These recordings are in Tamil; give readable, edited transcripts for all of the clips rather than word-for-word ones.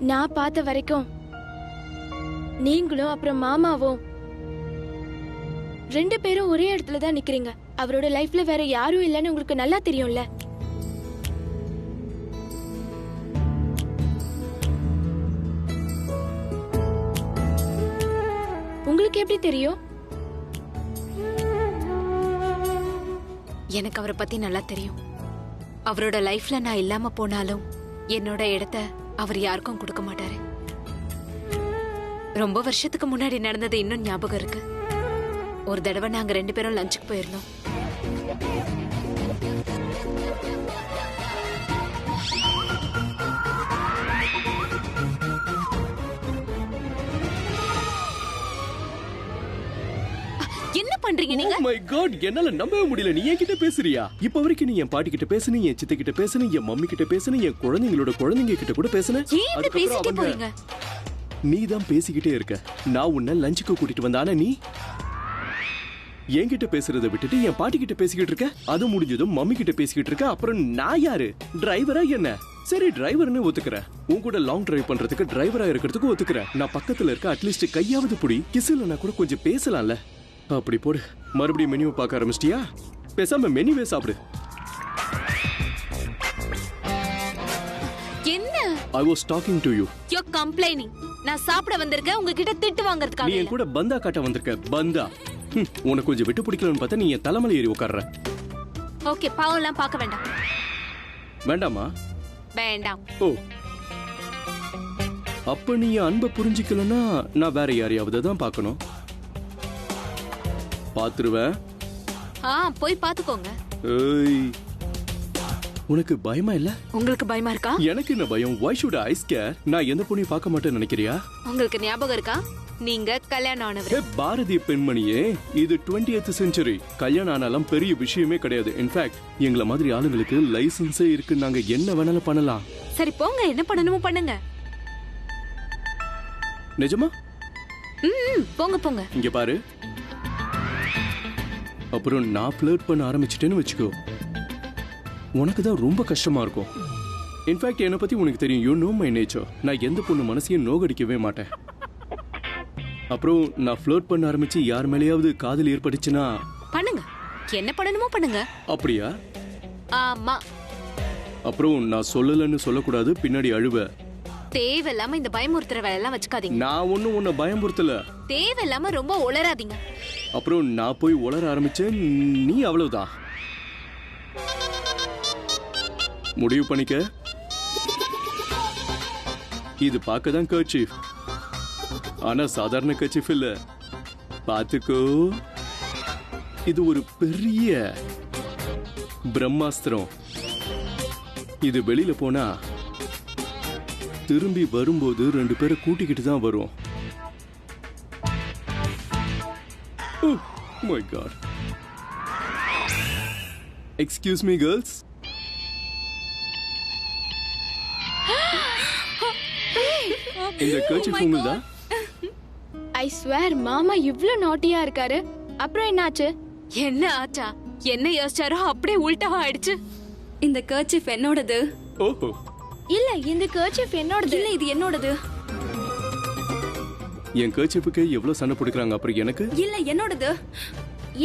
நான் பார்த்த வரைக்கும் நீங்களும் அப்புறம் மாமாவும் 2 பேரும் ஒரே இடத்துல தான் நிக்கிறீங்க. அவரோட லைஃப்ல வேற யாரும் இல்லைன்னு உங்களுக்கு நல்லா தெரியும்ல. உங்களுக்கு எப்படி தெரியும்? எனக்கு அவரை பத்தி நல்லா தெரியும். அவரோட லைஃப்ல நான் இல்லாம போனாலும் என்னோட இடத்த அவர் யாருக்கும் கொடுக்க மாட்டாரு. ரொம்ப வருஷத்துக்கு முன்னாடி நடந்தது இன்னும் ஞாபகம் இருக்கு. ஒரு தடவை நாங்க 2 பேரும் லஞ்சுக்கு போயிருந்தோம். என்ன பண்றீங்க நீங்க? Oh my god, என்னால நம்பவே முடியல. நீ என்கிட்ட பேசுறியா? இப்ப வரைக்கும் நீ என் பாட்டி கிட்ட பேசுன, என் சித்தி கிட்ட பேசுன, என் மம்மி கிட்ட பேசுன, என் குழந்தைங்களோட குழந்தைங்க கிட்ட கூட பேசுன. ஏன் பேசிட்டே போறீங்க? நீ தான் பேசிக்கிட்டே இருக்க. நான் உன்னை லஞ்சுக்கு கூட்டிட்டு வந்தானே, நீ என்கிட்ட பேசுறதை விட்டுட்டு என் பாட்டி கிட்ட பேசிக்கிட்டு இருக்க. அது முடிஞ்சதும் மம்மி கிட்ட பேசிக்கிட்டு இருக்க. அப்புறம் நான் யாரு? டிரைவரா என்ன? சரி, டிரைவர்னு ஒத்துக்கிறேன். உன் கூட லாங் டிரைவ் பண்றதுக்கு டிரைவரா இருக்கிறதுக்கு ஒத்துக்கிறேன். நான் பக்கத்துல இருக்க, அட்லீஸ்ட் கையாவது புடி. கிஸ்ல கூட கொஞ்சம் பேசலாம்ல. அப்படி போடு. மறுபடியும் மெனுவை பார்க்க ஆரம்பிச்சிட்டியா? பேசாம மெனுவே சாப்பிடு. என்ன? I was talking to you. You're complaining. நான் சாப்பிட வந்திருக்கேன், உங்ககிட்ட திட்டு வாங்குறதுக்காக. நீ என் கூட பந்தா காட்ட வந்திருக்க. பந்தா. உனக்கு கொஞ்சம் விட்டு பிடிக்கலன்னு பார்த்தா நீ என் தலைமையில ஏறி உட்கார்ற. ஓகே, பாவம்லாம் பார்க்க வேண்டாம். வேண்டாமா? வேண்டாம். ஓ, அப்ப நீ அன்பை புரிஞ்சிக்கலன்னா நான் வேற யாரையாவது தான் பார்க்கணும். பாத்துருவேன். போய் பாத்துக்கோங்க. ஏய், உனக்கு பயமா இல்ல? உங்களுக்கு பயமா இருக்கா? எனக்கு என்ன பயம்? Why should I scare? நான் எந்த பொண்ணையும் பார்க்க மாட்டேன்னு நினைக்கிறியா? உங்களுக்கு ஞாபகம் இருக்கா? நீங்க கல்யாணம் ஆனவர். பாரதிய பெண்மணியே, இது 20th century. கல்யாணம் ஆனாலும் பெரிய விஷயமே கிடையாது. இன்ஃபேக்ட் எங்களை மாதிரி ஆளுங்களுக்கு லைசன்ஸே இருக்கு. நாங்க என்ன வேணாலும் பண்ணலாம். சரி போங்க, என்ன பண்ணணுமோ பண்ணுங்க. நிஜமா? போங்க போங்க. இங்க பாரு, அப்புறம் நான் ஃப்ளர்ட் பண்ண ஆரம்பிச்சிட்டேன்னு வச்சுக்கோ, உனக்கு தான் ரொம்ப கஷ்டமா இருக்கும். இன்ஃபேக்ட் என்னை பத்தி உனக்கு தெரியும். You know my nature. நான் எந்த பொண்ணு மனசையும் நோகடிக்கவே மாட்டேன். அப்புறம் நான் ஃப்ளர்ட் பண்ண ஆரம்பிச்சு யார் மேலேயாவது காதல் ஏற்பட்டுச்சுன்னா பண்ணுங்க, என்ன பண்ணணுமோ பண்ணுங்க. அப்படியா? ஆமா. அப்புறம் நான் சொல்லலன்னு சொல்லக்கூடாது, பின்னாடி அழுவ. தேவையில்லாம இந்த பயமுறுத்துற வேலை எல்லாம் வச்சுக்காதீங்க. நான் ஒன்னும் உன்னை பயமுறுத்தல. தேவையில்லாம ரொம்ப உளராதீங்க. அப்புறம் நான் போய் உளர ஆரம்பிச்சேன், நீ அவ்வளவுதான். முடிவு பண்ணிக்க. இது பார்க்கதான் கர்ச்சீஃப், ஆனா சாதாரண கர்ச்சீஃப் இல்ல. பாத்துக்கோ, இது ஒரு பெரிய பிரம்மாஸ்திரம். இது வெளியில போனா திரும்பி வரும்போது 2 பேரை கூட்டிக்கிட்டு தான் வரும். Oh my god. Excuse me girls. இந்த கர்ச்சீஃப் உங்களுதா? I swear மாமா இவ்ளோ நாட்டியா இருக்காரு. அப்புறம் என்னாச்சு? என்ன ஆச்சா? என்ன யோசிச்சாரோ அப்படியே உல்டாவா ஆயிடுச்சு. இந்த கர்ச்சீஃப் என்னோடது. ஓஹோ. இல்ல, இந்த கர்ச்சீஃப் என்னோடது. இல்ல, இது என்னோடது. என் கர்ச்சீஃப்க்கு எவ்வளவு சண்டை பிடிக்கிறாங்க. அப்புறம் எனக்கு? இல்ல, என்னோடது.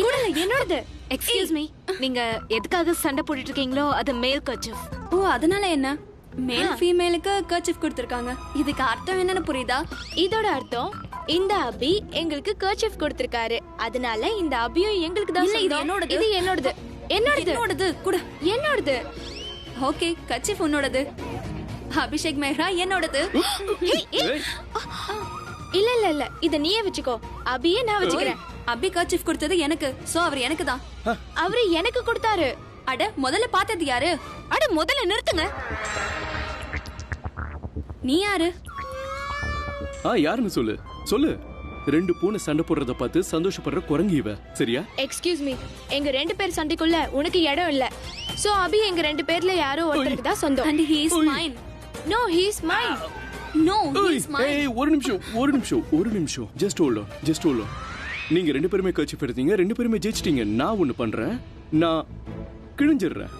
இல்ல, என்னோடது. எக்ஸ்கியூஸ் மீ, நீங்க எதுக்காக சண்டை போட்டுட்டு இருக்கீங்களோ அது மேல் கர்ச்சீஃப். ஓ, அதனால என்ன? மேல் ஃபீமேலுக்கு கர்ச்சீஃப் கொடுத்திருக்காங்க. இதுக்கு அர்த்தம் என்னன்னு புரியுதா? இதோட அர்த்தம் இந்த அபி எங்களுக்கு கர்ச்சீஃப் கொடுத்திருக்காரு, அதனால இந்த அபியும் எங்களுக்கு தான். இல்ல, இது சொந்தம். என்னோடது. இது என்னோடது. என்னோடது. என்னோடது கூட. என்னோடது. ஓகே, கர்ச்சீஃப் உன்னோடது. அபிஷேக் மெஹ்ரா என்னோடது. இல்ல இல்ல இல்ல, இத நீயே வச்சுக்கோ. அபியே நான் வச்சுக்கிறேன். அபி கர்ச்சீஃப் கொடுத்தது எனக்கு, சோ அவர் எனக்கு தான். அவரு எனக்கு கொடுத்தாரு. அட, முதல்ல பார்த்தது யாரு? அட முதல்ல நிறுத்துங்க. நீ யாரு? யாருன்னு சொல்லு. சொல்லு. 2 பூனை சண்டை போடுறத பார்த்து சந்தோஷப்படுற குரங்கு இவ, சரியா? எக்ஸ்கியூஸ் மீ, எங்க 2 பேர் சண்டைக்குள்ள உனக்கு இடம் இல்ல. சோ அபி எங்க 2 பேர்ல யாரோ ஒருத்தருக்கு தான் சொந்தம். And he is mine. No, he is mine. No, he is mine. ஏய், ஒரு நிமிஷம். Just hold on. நீங்க 2 பேருமே கர்ச்சீஃப் எடுத்தீங்க, 2 பேருமே ஜெயிச்சிட்டீங்க. நான் ஒன்னு பண்றேன், நான் கிழிஞ்சிடுறேன்.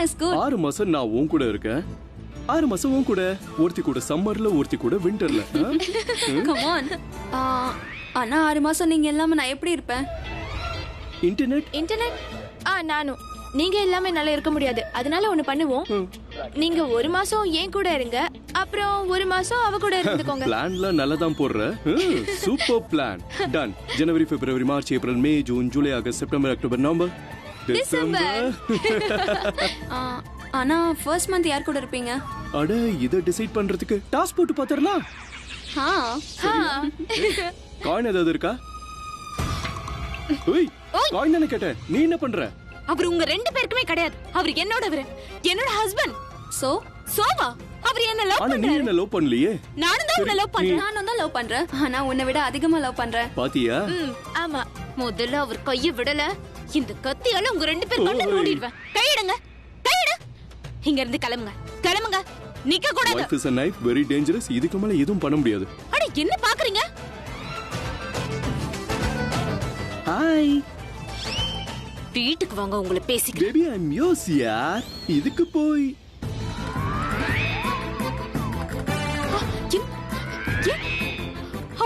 Is good. 6 மாசம் நான் உன் கூட இருக்கேன். 6 மாசம் உன் கூட, ஒருத்தி கூட சம்மர்ல, ஒருத்தி கூட விண்டர்ல. Come on. ஆனா 6 மாசம் நீங்க இல்லாம நான் எப்படி இருப்பேன்? இன்டர்நெட் நானும். நீங்க எல்லாமே நல்லா இருக்க முடியாது. அதனால ஒண்ணு பண்ணுவோம். நீங்க 1 மாசம் ஏன் கூட இருங்க, அப்புறம் 1 மாசம் அவ கூட இருந்துக்கோங்க. பிளான்ல நல்லா தான் போடுற. Super plan. டன். ஜனவரி, பிப்ரவரி, மார்ச், ஏப்ரல், மே, ஜூன், ஜூலை, ஆகஸ்ட், செப்டம்பர், அக்டோபர், நவம்பர், டிசம்பர். ஆனா ஃபர்ஸ்ட் மந்த் யார் கூட இருப்பீங்க? அட இத டிசைட் பண்றதுக்கு டாஸ் போட்டு பாத்தறலாம். காயின் ஏதாவது இருக்கா? ஓய், காயின் தானே கேட்டேன். நீ என்ன பண்ற? அவர் உங்க 2 பேருக்குமே கிடையாது. அவர் என்னோட ஹஸ்பண்ட். சோவா அவர் என்ன லவ் ஆனா நீ பண்றாரு. என்ன லவ் பண்ணலையே. நானும் தான் உன்னை லவ் பண்றேன். நானும் தான் லவ் பண்றேன். ஆனா உன்னை விட அதிகமா லவ் பண்றேன். பாத்தியா? ஆமா. முதல்ல அவர் கையை விடல, இந்த கத்தியால உங்க 2 பேர் கண்ணை மூடிடுவேன். கையிடுங்க, கையிடு. இங்க இருந்து கிளம்புங்க. நிக்க கூடாது. Life is a knife, very dangerous. இதுக்கு மேல எதுவும் பண்ண முடியாது. அட என்ன பாக்குறீங்க? ஹாய் வீட்டுக்கு வாங்க, உங்களை பேசிக்கிறேன். பேபி, ஐ அம் யோர்ஸ் யார். இதுக்கு போய்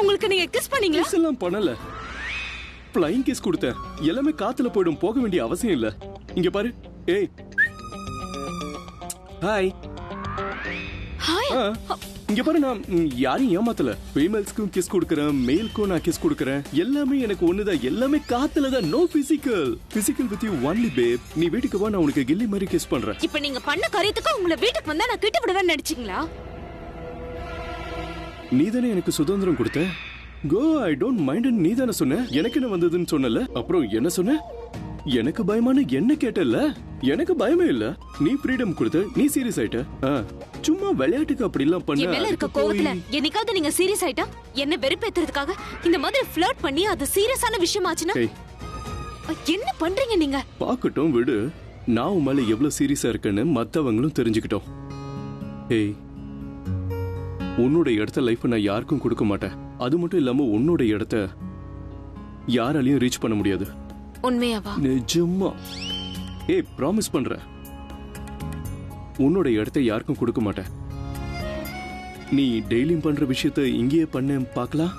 உங்களுக்கு நீங்க கிஸ் பண்ணீங்களா? கிஸ் எல்லாம் பண்ணல. ஃப்ளைங் கிஸ் கொடுத்தேன். எல்லாமே காத்துல போய்டும், போக வேண்டிய அவசியம் இல்ல. இங்க பாரு. ஏய் ஹாய். ஹாய். இங்க பாரு, நான் யாரையும் ஏமாத்தல. ஃபீமேல்ஸ்க்கும் கிஸ் கொடுக்கறேன், மேல்க்கும் நான் கிஸ் கொடுக்கறேன். எல்லாமே எனக்கு ஒண்ணுதான். எல்லாமே காத்துல தான். No physical with you only babe. நீ வீட்டுக்கு வா, நான் உனக்கு கில்லி மாதிரி கிஸ் பண்றேன். இப்ப நீங்க பண்ண காரியத்துக்கு உங்களை வீட்டுக்கு வந்தா நான் கிட்ட விடுவேன்னு நினைச்சீங்களா? நீ தானே எனக்கு சுதந்திரம் கொடுத்த. கோ, ஐ டோன்ட் மைண்ட். நீ தானே சொன்ன. எனக்கு என்ன வந்ததுன்னு சொன்னல. அப்புறம் என்ன சொன்ன? எனக்கு பயமான என்ன கேட்டல. எனக்கு பயமே இல்ல. நீ ஃப்ரீடம் கொடுத்த. நீ சீரியஸ் ஆயிட்ட. சும்மா விளையாட்டுக்கு அப்படி எல்லாம் பண்ண. என் மேல இருக்க கோவத்துல என்னைக்காவது நீங்க சீரியஸ் ஆயிட்டா? என்ன வெறுப்பேத்துறதுக்காக இந்த மாதிரி ஃப்ளர்ட் பண்ணி அது சீரியஸான விஷயம் ஆச்சுன்னா என்ன பண்றீங்க நீங்க? பாக்கட்டும் விடு. நான் உன் மேல எவ்வளவு சீரியஸா இருக்கேன்னு மத்தவங்களும் தெரிஞ்சுக்கிட்டோம். ஏய், உன்னோட இடத்த லைஃப் நான் யாருக்கும் கொடுக்க மாட்டேன். அது மட்டும் இல்லாம உன்னோட இடத்த யாராலையும் ரீச் பண்ண முடியாது. உண்மையாவா? நிஜமா. ஏய், ப்ராமிஸ் பண்றேன். உன்னோட இடத்த யாருக்கும் கொடுக்க மாட்டேன். நீ டெய்லியும் பண்ற விஷயத்த இங்கேயே பண்ண பார்க்கலாம்.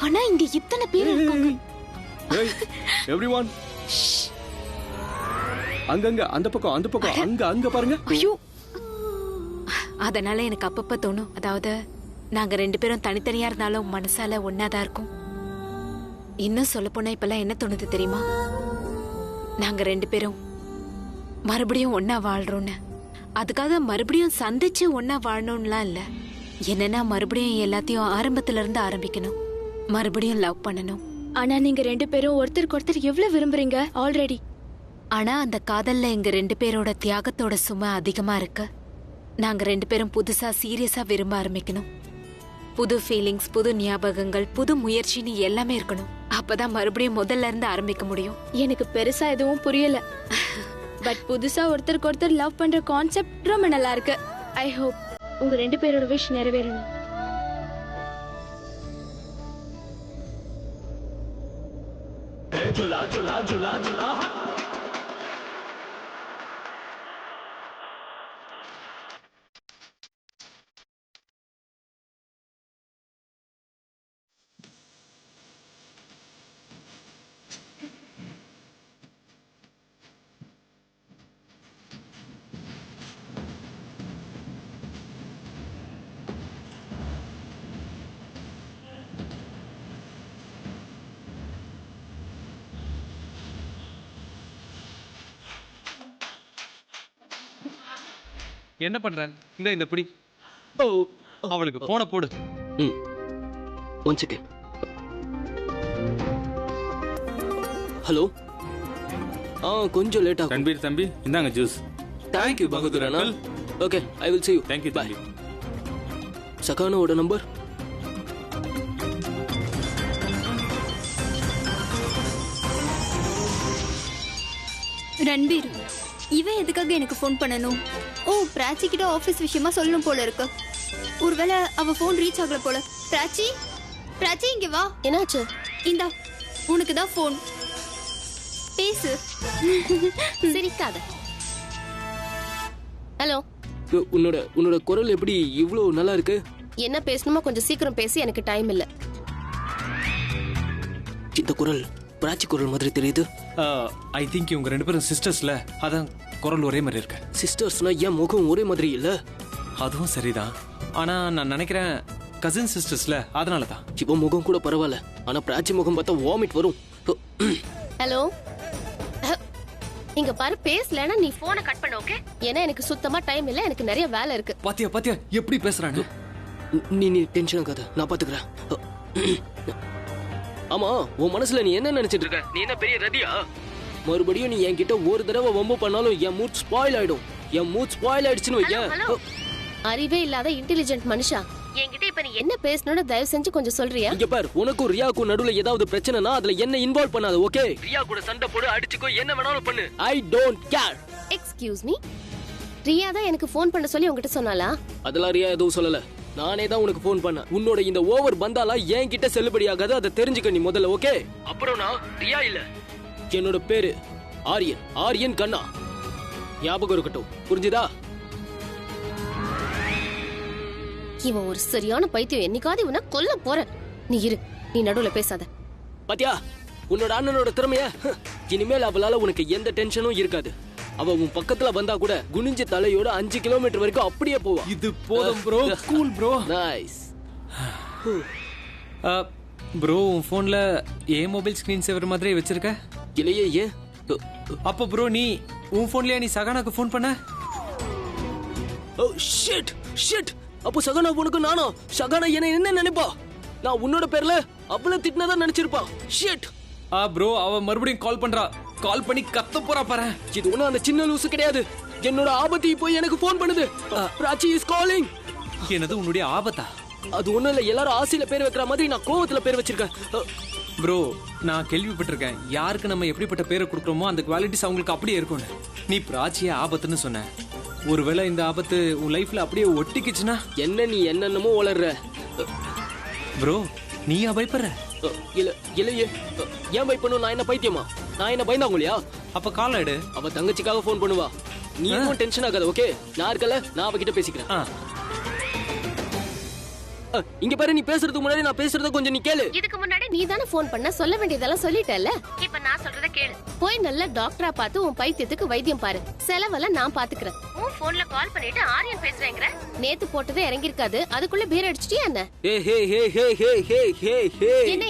ஆனா இங்க இத்தனை பேர் இருக்காங்க. ஏய் எவ்ரிவன், அங்கங்க, அந்த பக்கம் அங்க பாருங்க. ஐயோ, அதனால எனக்கு அப்பப்ப தோணும், அதாவது நாங்க 2 பேரும் தனித்தனியா இருந்தாலும் மனசால ஒன்னாதான் இருக்கும். இன்னும் சொல்ல போனா இப்பெல்லாம் என்ன தோணுது தெரியுமா? நாங்க 2 பேரும் மறுபடியும் ஒன்னா வாழ்றோம்னு. அதுக்காக மறுபடியும் சந்திச்சு ஒன்னா வாழணும்லாம் இல்ல. என்னன்னா மறுபடியும் எல்லாத்தையும் ஆரம்பத்துல இருந்து ஆரம்பிக்கணும். மறுபடியும் லவ் பண்ணணும். ஆனா நீங்க 2 பேரும் ஒருத்தருக்கு ஒருத்தர் எவ்வளவு விரும்புறீங்க ஆல்ரெடி. ஆனா அந்த காதல்ல எங்க 2 பேரோட தியாகத்தோட சுமை அதிகமா இருக்கு. நாங்க 2 பேரும் புதுசா சீரியஸா விரும்ப ஆரம்பிக்கணும். புது ஃபீலிங்ஸ், புது ஞாபகங்கள், புது முயற்சின்னு எல்லாமே இருக்கணும். அப்பதான் மறுபடியும் முதல்ல இருந்து ஆரம்பிக்க முடியும். எனக்கு பெருசா எதுவும் புரியல. பட் புதுசா ஒருத்தருக்கு ஒருத்தர் லவ் பண்ற கான்செப்ட் ரொம்ப நல்லா இருக்கு. ஐ ஹோப் உங்க 2 பேரோட விஷ் நிறைவேறணும். என்ன பண்ற? இந்த பிடி. ஓ, அவளுக்கு போன போடு. One second. ஹலோ. கொஞ்சம் லேட் ஆகும். ரன்பீர் தம்பி, இந்தாங்க juice. Thank you Bahadur Anna. Okay, I will see you. Thank you தம்பி. சகானோட நம்பர்? ரன்பீர், இவன் எதுக்காக எனக்கு ஃபோன் பண்ணணும்? ஓ, பிராச்சி கிட்ட ஆபீஸ் விஷயமா சொல்லணும் போல இருக்கு. ஒருவேளை அவ ஃபோன் ரீச் ஆகல போல. பிராச்சி இங்க வா. என்னாச்சு? இந்தா, உனக்கு தான் ஃபோன். பேசு. சிரிக்காத. ஹலோ. உன்னோட உன்னோட குரல் எப்படி இவ்வளோ நல்லா இருக்கு? என்ன பேசணுமோ கொஞ்சம் சீக்கிரம் பேசி, எனக்கு டைம் இல்ல. இந்த குரல் பிராச்சி குரல் மாதிரி தெரியுது. ஐ திங்க் இவங்க 2 பேரும் சிஸ்டர்ஸ்ல, அதான் குரல் ஒரே மாதிரி இருக்கு. சிஸ்டர்ஸ்னா என் முகம் ஒரே மாதிரி இல்ல? அதுவும் சரிதான், ஆனா நான் நினைக்கிறேன் கசின் சிஸ்டர்ஸ்ல, அதனால தான். இவன் முகம் கூட பரவாயில்ல, ஆனா பிராச்சி முகம் பார்த்தா வாமிட் வரும். ஹலோ, இங்க பாரு, பேசலன்னா நீ போனை கட் பண்ண, ஓகே? ஏன்னா எனக்கு சுத்தமா டைம் இல்ல, எனக்கு நிறைய வேலை இருக்கு. பாத்தியா பாத்தியா எப்படி பேசுறானு? நீ டென்ஷன் ஆகாத, நான் பாத்துக்கிறேன். ஆமா, உன் மனசுல நீ என்ன நினைச்சிட்டு இருக்க? நீ என்ன பெரிய ரதியா? மறுபடியும் நீ என்கிட்ட ஒரு தடவை வம்பு பண்ணாலும் என் மூட் ஸ்பாயில் ஆயிடும். என் மூட் ஸ்பாயில் ஆயிடுச்சுன்னு வையேன். அறிவே இல்லாத இன்டெலிஜென்ட் மனுஷா, என்கிட்ட இப்ப நீ என்ன பேசணும்னு தயவு செஞ்சு கொஞ்சம் சொல்றியா? இங்க பாரு, உனக்கும் ரியாக்கும் நடுவுல ஏதாவது பிரச்சனைனா அதுல என்ன இன்வால்வ் பண்ணாத, ஓகே? ரியா கூட சண்டை போடு, அடிச்சுக்கோ, என்ன வேணாலும் பண்ணு. I don't care. Excuse me, Riya தான் எனக்கு ஃபோன் பண்ண சொல்லி உங்ககிட்ட சொன்னாளா? அதெல்லாம் ரியா எதுவும் சொல்லல, நானே தான் உனக்கு ஃபோன் பண்ணேன். உன்னோட இந்த ஓவர் பந்தாலா என்கிட்ட செல்லுபடி ஆகாது, அதை தெரிஞ்சுக்க நீ முதல்ல, ஓகே? அப்புறம் நான் ரியா இல்ல, என்னோட பேரு ஆரியன், ஆரியன் கண்ணா. ஞாபகம் இருக்கட்டும், புரிஞ்சுதா? இவன் ஒரு சரியான பைத்தியம், என்னைக்காவது இவனை கொல்ல போறேன். நீ இரு, நீ நடுவுல பேசாத. பாத்தியா உன்னோட அண்ணனோட திறமைய? இனிமேல் அவளால உனக்கு எந்த டென்ஷனும் இருக்காது. அவ உன் பக்கத்துல வந்தா கூட குனிஞ்ச தலையோட 5 கிலோமீட்டர் வரைக்கும் அப்படியே போவா. இது போதும் bro, cool bro. Nice. Bro, உன் போன்ல ஏன் மொபைல் ஸ்கிரீன் சேவர் மாதிரி வச்சிருக்க? இல்லையே, ஏன்? அப்ப ப்ரோ, நீ உன் போன்லயா நீ சகானாக்கு ஃபோன் பண்ண? Oh shit shit. அப்போ சகானா உனக்கு நானா? சகானா என்ன நினைப்பா? நான் உன்னோட பேர்ல அவ்வளவு திட்டினதா நினைச்சிருப்பா. ஷிட். ப்ரோ, அவ மறுபடியும் கால் பண்றா. கால் பண்ணி கத்த போறா பாரு. இது ஒண்ணு அந்த சின்ன லூசு கிடையாது. என்னோட ஆபத்து இப்போ எனக்கு ஃபோன் பண்ணுது. Prachi is calling. என்னது, உன்னுடைய ஆபத்தா? அது ஒண்ணும் இல்ல, எல்லாரும் ஆசையில பேர் வைக்கிற மாதிரி நான் கோவத்துல பேர் வச்சிருக்கேன். ப்ரோ, நான் கேள்விப்பட்டிருக்கேன், யாருக்கு நம்ம எப்படிப்பட்ட பேரை கொடுக்குறோமோ அந்த குவாலிட்டிஸ் அவங்களுக்கு அப்படியே இருக்கும்னு. நீ பிராச்சிய ஆபத்துன்னு சொன்ன. ஒருவேளை இந்த ஆபத்து உன் லைஃப்ல அப்படியே ஒட்டிக்கிச்சுன்னா? என்ன நீ என்னென்னமோ வளர்ற ப்ரோ, நீயா பயப்படுற? இல்ல இல்லையே, ஏன் பயப்படணும்? நான் என்ன பைத்தியமா? நான் என்ன பயந்தாங்களையா? அப்ப கால் எடு. அவ தங்கச்சிக்காக ஃபோன் பண்ணுவா. நீ எதுவும் டென்ஷன் ஆகாத, ஓகே? நான் இருக்கல, நான் அவகிட்ட பேசிக்கிறேன். இங்க பாரு, நீ பேசுறதுக்கு முன்னாடி நான் பேசுறத கொஞ்சம் நீ கேளு. இதுக்கு முன்னாடி நீ தானே ஃபோன் பண்ண, சொல்ல வேண்டியதெல்லாம் சொல்லிட்டல. இப்ப நான் சொல்றத கேளு. போய் நல்ல டாக்டரா பார்த்து உன் பைத்தியத்துக்கு வைத்தியம் பாரு. செலவெல்லாம் நான் பாத்துக்கிறேன். உன் போன்ல கால் பண்ணிட்டு ஆரியன் பேசுறேங்கற. நேத்து போட்டதே இறங்கி இருக்காது, அதுக்குள்ள பீர் அடிச்சிட்டியா என்ன? என்ன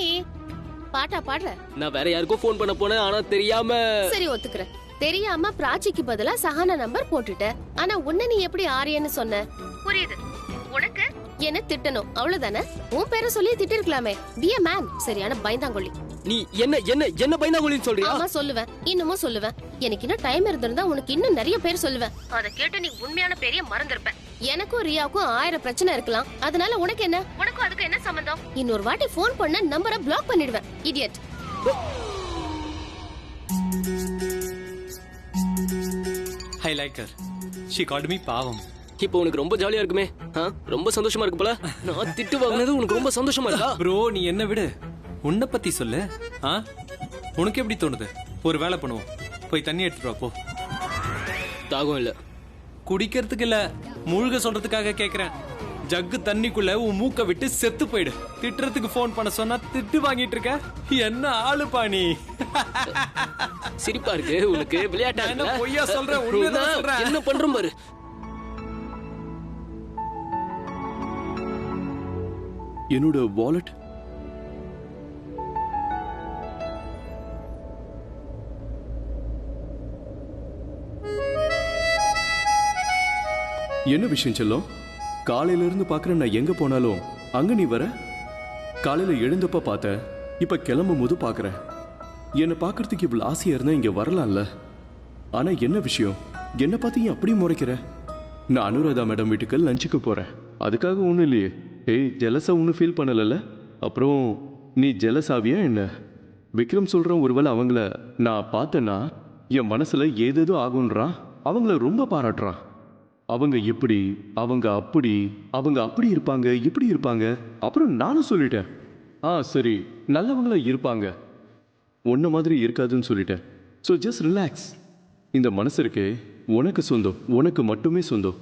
பாட்டா பாடுற? நான் வேற யாருக்கோ ஃபோன் பண்ண போனேன், ஆனா தெரியாம. சரி, ஒத்துக்கிறேன். தெரியாம பிராச்சிக்கு பதிலா சஹானா நம்பர் போட்டுட்ட. ஆனா உன்ன நீ எப்படி ஆரியன்னு சொன்ன? புரியுது உனக்கு? என்ன திட்டணும் அவ்வளவுதானே? உன் பேரை சொல்லி திட்டிருக்கலாமே. B a man. சரியான பயந்தாங்கொள்ளி. நீ என்ன என்ன என்ன பயந்தாங்கொள்ளின்னு சொல்றியா? ஆமா, சொல்லுவேன், இன்னமும் சொல்லுவேன். எனக்கு இன்னும் டைம் இருந்திருந்தா உனக்கு இன்னும் நிறைய பேர் சொல்லுவேன். அத கேட்டு நீ உண்மையான பெரிய மறந்திருப்ப. எனக்கும் ரியாவுக்கும் 1000 பிரச்சனை இருக்கலாம், அதனால உனக்கு என்ன? உனக்கும் அதுக்கு என்ன சம்பந்தம்? இன்னொரு வாட்டி ஃபோன் பண்ண நம்பரை பிளாக் பண்ணிடுவேன். Idiot. I like her. She called me பாவம். இப்போ உனக்கு ரொம்ப ஜாலியா இருக்குமே? ரொம்ப சந்தோஷமா இருக்கு போல. நான் திட்டு வாங்கினது உனக்கு ரொம்ப சந்தோஷமா இருக்கா? ப்ரோ, நீ என்ன விடு, உன்னை பத்தி சொல்லு. உனக்கு எப்படி தோணுது? ஒரு வேலை பண்ணுவோம், போய் தண்ணி எடுத்துட்டு வா போ. தாகம் இல்ல. குடிக்கிறதுக்கு இல்ல, மூழ்க சொல்றதுக்காக கேக்குறேன். ஜக்கு தண்ணிக்குள்ள உன் மூக்க விட்டு செத்து போயிடு. திட்டுறதுக்கு போன் பண்ண சொன்னா திட்டு வாங்கிட்டு இருக்க. என்ன ஆளுப்பா நீ? சிரிப்பா இருக்கு உனக்கு? விளையாட்டா? என்ன பொய்யா சொல்ற? உண்மைதான் சொல்றேன். என்ன பண்றோம் பாரு. என்னோட வாலெட்? என்ன விஷயம் செல்லம்? காலையில இருந்து பாக்குறேன், நான் எங்க போனாலும் அங்க நீ வர. காலையில எழுந்தப்ப பார்த்த, இப்ப கிளம்பும் போது பாக்குறேன். என்னை பாக்குறதுக்கு இவ்வளவு ஆசையா இருந்தா இங்க வரலாம்ல. ஆனா என்ன விஷயம்? என்ன பார்த்து ஏன் அப்படி முறைக்கிற? நான் அனுராதா மேடம் வீட்டுக்கு லஞ்சுக்கு போறேன். அதுக்காக ஒன்றும் இல்லையே. ஏய், ஜெலஸா ஒன்றும் ஃபீல் பண்ணலல்ல? அப்புறம் நீ ஜெலஸ் ஆவியா என்ன? விக்ரம் சொல்கிறேன், ஒருவேளை அவங்கள நான் பார்த்தேன்னா என் மனசில் ஏதேதோ ஆகுன்றான். அவங்கள ரொம்ப பாராட்டுறான். அவங்க இப்படி, அவங்க அப்படி, அவங்க அப்படி இருப்பாங்க, இப்படி இருப்பாங்க. அப்புறம் நானும் சொல்லிட்டேன், சரி நல்லவங்களா இருப்பாங்க, ஒன்றை மாதிரி இருக்காதுன்னு சொல்லிட்டேன். So just relax. இந்த மனசு இருக்கே உனக்கு சொந்தம், உனக்கு மட்டுமே சொந்தம்.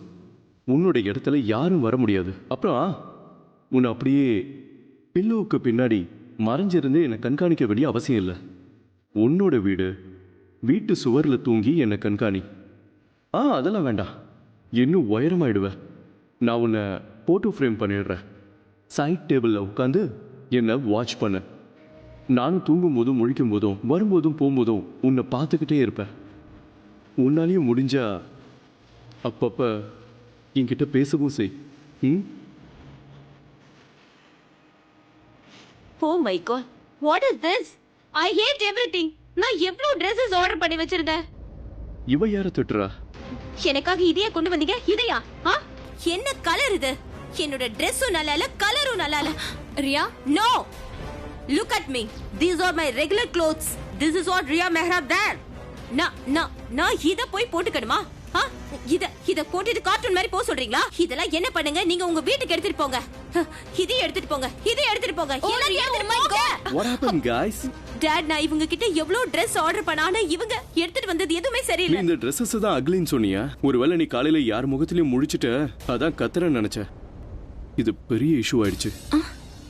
உன்னோட இடத்துல யாரும் வர முடியாது. அப்புறம் உன்னை அப்படியே பில்லோவுக்கு பின்னாடி மறைஞ்சிருந்து என்னை கண்காணிக்க வேண்டிய அவசியம் இல்லை. உன்னோட வீட்டு சுவரில் தூங்கி என்னை கண்காணி. அதெல்லாம் வேண்டாம், இன்னும் உயரமாயிடுவேன். நான் உன்னை ஃபோட்டோ ஃப்ரேம் பண்ணிடுறேன். சைட் டேபிளில் உட்காந்து என்னை வாட்ச் பண்ண. நானும் தூங்கும் போதும் முழிக்கும் போதும் வரும்போதும் போகும்போதும் உன்னை பார்த்துக்கிட்டே இருப்பேன். உன்னாலையும் முடிஞ்சா அப்பப்போ என்கிட்ட பேசவும் செய். Oh my god, what is this? I hate everything. நான் எவ்வளவு Dresses ஆர்டர் பண்ணி வச்சிருந்தேன். இவ யார திட்டுறா? எனக்காக இதையே கொண்டு வந்தீங்க? இதையா? என்ன கலர் இது? என்னோட Dressம் நல்லா இல்ல, கலரும் நல்லா இல்ல. Riya, No. Look at me. These are my regular clothes. This is what Ria Mehrab there. நான் இத போய் போட்டுக்கணுமா? இத போட்டுட்டு கார்ட்டூன் மாதிரி போக சொல்றீங்களா? இதெல்லாம் என்ன பண்ணுங்க, நீங்க உங்க வீட்டுக்கு எடுத்துட்டு போங்க. இதை எடுத்துட்டு போங்க, இதை எடுத்துட்டு போங்க. What happened guys? டாட், நான் இவங்க கிட்ட எவ்வளவு Dress ஆர்டர் பண்ணானே, இவங்க எடுத்துட்டு வந்தது எதுவுமே நீ சரியில்லை. இந்த ட்ரெஸ்ஸஸ் தான் அக்லின்னு சொன்னியா? ஒருவேளை நீ காலையில யார் முகத்திலயும் முழிச்சிட்ட, அதான் கத்துறேன்னு நினைச்சேன். இது பெரிய இஷ்யூ ஆயிடுச்சு.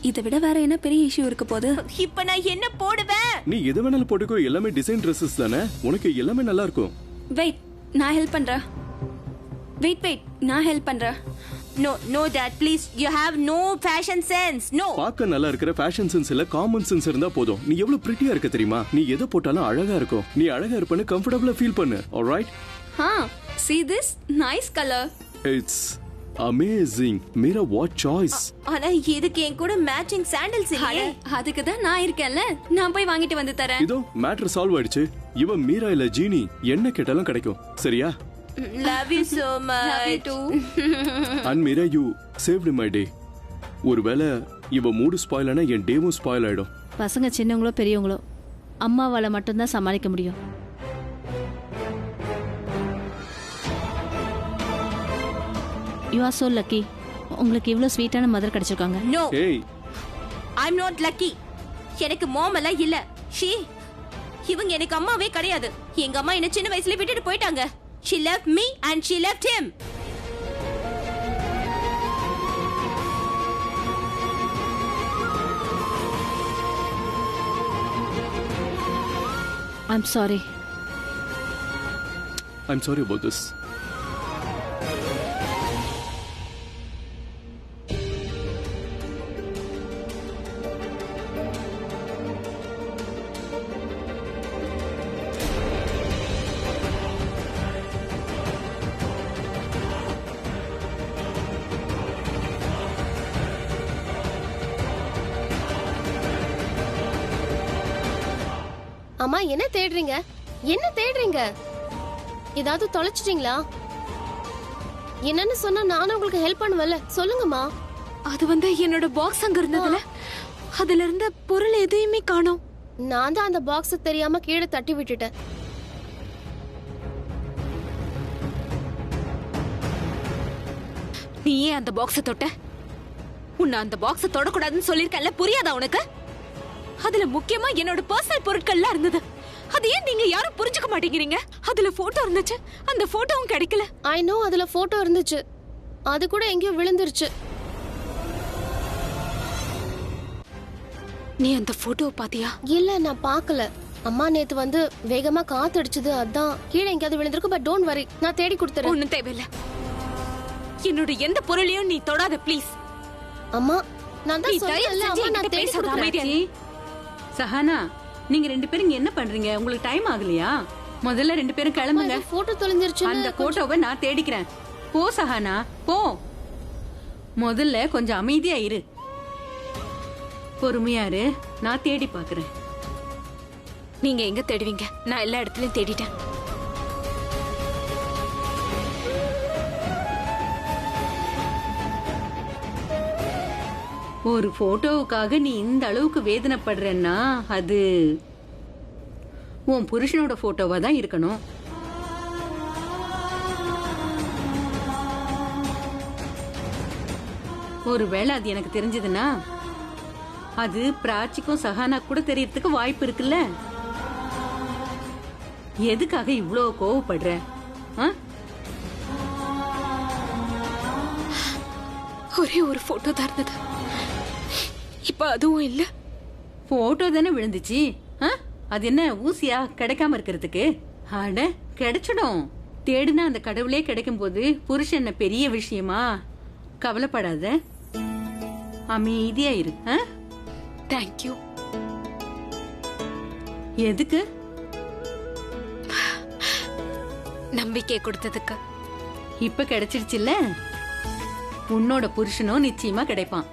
இதை விட வேற என்ன பெரிய இஷ்யூ இருக்க போது? இப்ப நான் என்ன போடுவேன்? நீ எது வேணாலும் போட்டுக்கோ, எல்லாமே டிசைன் ட்ரெஸ்ஸஸ் தானே, உனக்கு எல்லாமே நல்லா இருக்கும். வெயிட், நான் ஹெல்ப் பண்றேன். வெயிட், நான் ஹெல்ப் பண்றேன். No dad, please, you have no fashion sense. No. பார்க்க நல்லா இருக்கிற ஃபேஷன் சென்ஸ் இல்ல, காமன் சென்ஸ் இருந்தா போதும். நீ எவ்வளவு பிரிட்டியா இருக்க தெரியுமா? நீ எதை போட்டாலும் அழகா இருக்கும். நீ அழகா இருப்பன்னு கம்ஃபர்டபிளா ஃபீல் பண்ணு. Alright? See this nice color. It's amazing. Mira, what choice. ஆனா இதுக்கு என் கூட மேட்சிங் சாண்டல்ஸ் இல்லையே. அதுக்கு தான் நான் இருக்கேன்ல, நான் போய் வாங்கிட்டு வந்து தரேன். இதோ மேட்டர் சால்வ் ஆயிடுச்சு. இவ மீரா இல்ல ஜீனி, என்ன கேட்டாலும் கிடைக்கும். சரியா? Love you so much. Love you too. And Mira, you saved my day. ஒருவேளை இவ மூடு ஸ்பாயில் ஆனா என் டேவும் ஸ்பாயில் ஆயிடும். பசங்க சின்னவங்களோ பெரியவங்களோ அம்மாவால மட்டும்தான் சமாளிக்க முடியும். You are so lucky. உங்களுக்கு இவ்ளோ ஸ்வீட்டான mother கிடைச்சிருக்காங்க. No. Hey. I'm not lucky. எனக்கு மாம் எல்லாம் இல்ல. இவங்க எனக்கு அம்மாவே கிடையாது. எங்க அம்மா என்ன சின்ன வயசுல விட்டுட்டு போயிட்டாங்க. She left me and she left him. I'm sorry. I'm sorry about this. அம்மா, என்ன தேடுறீங்க? ஏதாவது தொலைச்சிட்டீங்களா? என்னன்னு சொன்னா நானும் உங்களுக்கு ஹெல்ப் பண்ணுவேன்ல, சொல்லுங்கம்மா. அது என்னோட பாக்ஸ் அங்க இருந்ததுல, அதுல இருந்த பொருள் எதையுமே காணோம். நான் தான் அந்த பாக்ஸ் தெரியாம கீழே தட்டி விட்டுட்டேன். நீ ஏன் அந்த பாக்ஸ தொட்ட? உன்னை அந்த பாக்ஸ தொடக்கூடாதுன்னு சொல்லிருக்கல, புரியாதா உனக்கு? அதுல முக்கியமா என்னோட பர்சனல் பொருட்கள்லாம் இருந்தது. அது ஏன் நீங்க யாரும் புரிஞ்சுக்க மாட்டேங்கிறீங்க? அதுல போட்டோ இருந்துச்சு, அந்த போட்டோவும் கிடைக்கல. ஐ நோ, அதுல போட்டோ இருந்துச்சு, அது கூட எங்கேயோ விழுந்துருச்சு. நீ அந்த போட்டோவை பாத்தியா? இல்ல, நான் பார்க்கல. அம்மா நேத்து வேகமா காத்து அடிச்சது, அதான் கீழே எங்கேயாவது விழுந்திருக்கும். பட் டோன்ட் வரி, நான் தேடி கொடுத்துறேன். ஒண்ணும் தேவையில்ல. என்னோட எந்த பொருளையும் நீ தொடாத ப்ளீஸ். அம்மா, நான் தான் சொன்னேன்ல, அம்மா நான் தேடி கொடுக்கிறேன். சஹானா, நீங்க ரெண்டு பேரும் இங்க என்ன பண்றீங்க? உங்களுக்கு டைம் ஆகலையா? முதல்ல ரெண்டு பேரும் கிளம்புங்க. போட்டோ தொலைஞ்சிருச்சு. அந்த போட்டோவை நான் தேடிக்கிறேன். போ சஹானா, போ. முதல்ல கொஞ்சம் அமைதியா இரு, பொறுமையா இரு, நான் தேடி பாக்குறேன். நீங்க எங்க தேடுவீங்க? நான் எல்லா இடத்துலயும் தேடிட்டேன். ஒரு போட்டோவுக்காக நீ இந்த அளவுக்கு வேதனைப்படுறன்னா அது உன் புருஷனோட போட்டோவா தான் இருக்கணும். ஒருவேளை அது எனக்கு தெரிஞ்சதுன்னா அது பிராச்சிக்கும் சஹானா கூட தெரியறதுக்கு வாய்ப்பு இருக்குல்ல. எதுக்காக இவ்ளோ கோவப்படுற? ஒரே ஒரு போட்டோ தான் இருந்தது. இப்ப அதுவும் இல்ல. போட்டோ தானே விழுந்துச்சு. அது என்ன ஊசியா கிடைக்காம இருக்கிறதுக்கு? அட கிடைச்சிடும். தேடுனா அந்த கடவுளே கிடைக்கும் போது புருஷன் பெரிய விஷயமா? கவலைப்படாத, அமைதியா இரு. தேங்க்யூ. எதுக்கு? நம்பிக்கை கொடுத்ததுக்கு. இப்ப கிடைச்சிருச்சுல்ல, உன்னோட புருஷனும் நிச்சயமா கிடைப்பான்.